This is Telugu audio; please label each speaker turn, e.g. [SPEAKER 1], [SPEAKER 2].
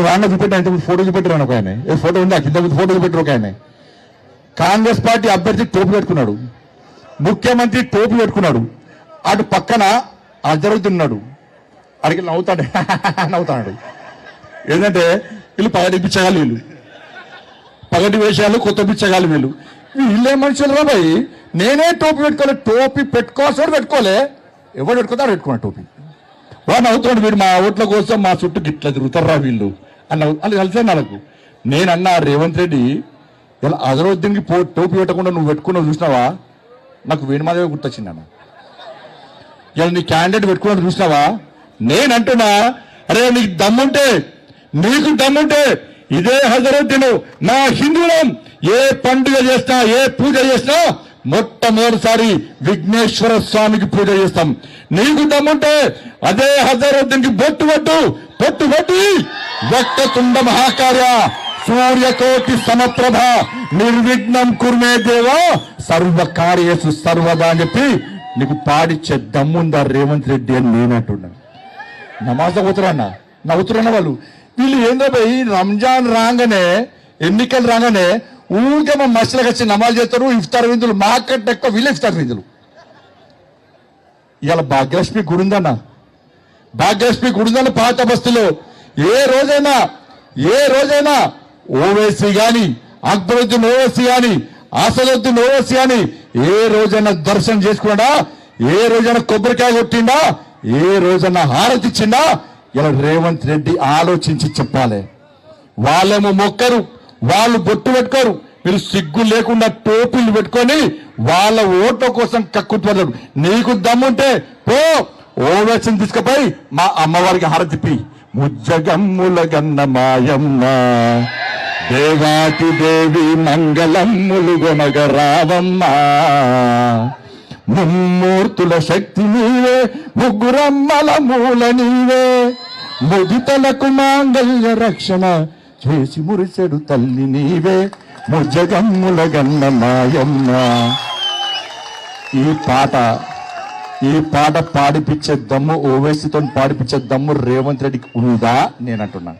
[SPEAKER 1] రాంగ చూపెట్టాను ఫోటో చూపెట్టారు ఒక ఆయన ఏ ఫోటో ఉంది కింద ఫోటో చూపెట్టారు ఒక ఆయన కాంగ్రెస్ పార్టీ అభ్యర్థి టోపీ పెట్టుకున్నాడు, ముఖ్యమంత్రి టోపీ పెట్టుకున్నాడు, అటు పక్కన అజరుతున్నాడు, అడిగి నవ్వుతాడు నవ్వుతాడు. ఏంటంటే వీళ్ళు పగటి పిచ్చగాలి, వీళ్ళు పగటి వేషాలు కొత్త పిచ్చగాలి, వీళ్ళే మనుషులు రా భయ్. నేనే టోపీ పెట్టుకోలే, టోపీ పెట్టుకోవాల్సి పెట్టుకోలే, ఎవరు పెట్టుకుంటారు పెట్టుకున్నా టోపీ. వాడు నవ్వుతున్నాడు, వీడు మా ఓట్ల కోసం మా చుట్టూ గిట్ల తిరుగుతారా వీళ్ళు అని అది కలిసే నాకు. నేనన్నా రేవంత్ రెడ్డి ఇలా అజరుద్దీన్కి టోపీ పెట్టకుండా నువ్వు పెట్టుకున్నావు చూసినావా, నాకు వేణుమాధవి గుర్తొచ్చింది అన్న. ఇలా నీ క్యాండిడేట్ పెట్టుకున్నాడు చూసినావా, నేనంటున్నా అరే నీకు దమ్ముంటే ఇదే హజరుద్దీన్ మా హిందువులం ఏ పండుగ చేసినా ఏ పూజ చేసినా మొట్టమొదటిసారి విఘ్నేశ్వర స్వామికి పూజ చేస్తాం. నీకు దమ్ముంటే అదే హజరుద్దీన్ కి బొట్టు పట్టి వక్రతుండ మహాకార్య సూర్యకోటి సమప్రభ నిర్విఘ్నం కుర్మే దేవా సర్వకార్యేషు సర్వదా అని చెప్పి నీకు పాడిచ్చే దమ్ముందా రేవంత్ రెడ్డి అని నేనంటున్నాను. నమాజ్ అవుతున్నా నవ్వుతున్నా వాళ్ళు. వీళ్ళు ఏందో పోయి రంజాన్ రాగానే ఎన్నికలు రాగానే ఊరికే మా మసలకు వచ్చి నమాజ్ చేస్తారు, ఇఫ్తార్ విందులు మాకంటే ఎక్కువ వీళ్ళే ఇఫ్తార్ విందులు. ఇవాళ భాగ్యలక్ష్మి గుడి ఉందన్న, భాగ్యలక్ష్మి గుడి ఉందన్న పాత బస్తీలో. ఏ రోజైనా ఓవైసీ గాని అక్బరుద్దీన్ ఓవైసీ గాని అసదుద్దీన్ ఓవైసీ గాని ఏ రోజైనా దర్శనం చేసుకున్నాడా, ఏ రోజైనా కొబ్బరికాయ కొట్టిండా, ఏ రోజైనా హారతి ఇచ్చిండా? ఇలా రేవంత్ రెడ్డి ఆలోచించి చెప్పాలి. వాళ్ళేమో మొక్కరు, వాళ్ళు బొట్టు పెట్టుకోరు, మీరు సిగ్గు లేకుండా టోపీలు పెట్టుకొని వాళ్ళ ఓట్ల కోసం కక్కుతున్నారు. నీకు దమ్ముంటే పో ఓవేసిని తీసుకుపోయి మా అమ్మవారికి హారతిప్పి ముజ్జగమ్ముల గన్న మాయమ్మ దేవాతి దేవి మంగళమ్ములు గొనగ రావమ్మ ముమ్మూర్తుల శక్తి నీవే ముగ్గురమ్మల మూల నీవే ముదితలకు మాంగళ్య రక్షణ చేసి మురిసెడు తల్లి నీవే ముజ్జగమ్ముల గన్న మాయమ్మ. ఈ పాట పాడిపించే దమ్ము ఓవైసీతో పాడిపించే దమ్ము రేవంత్ రెడ్డికి ఉందా నేను అంటున్నాను.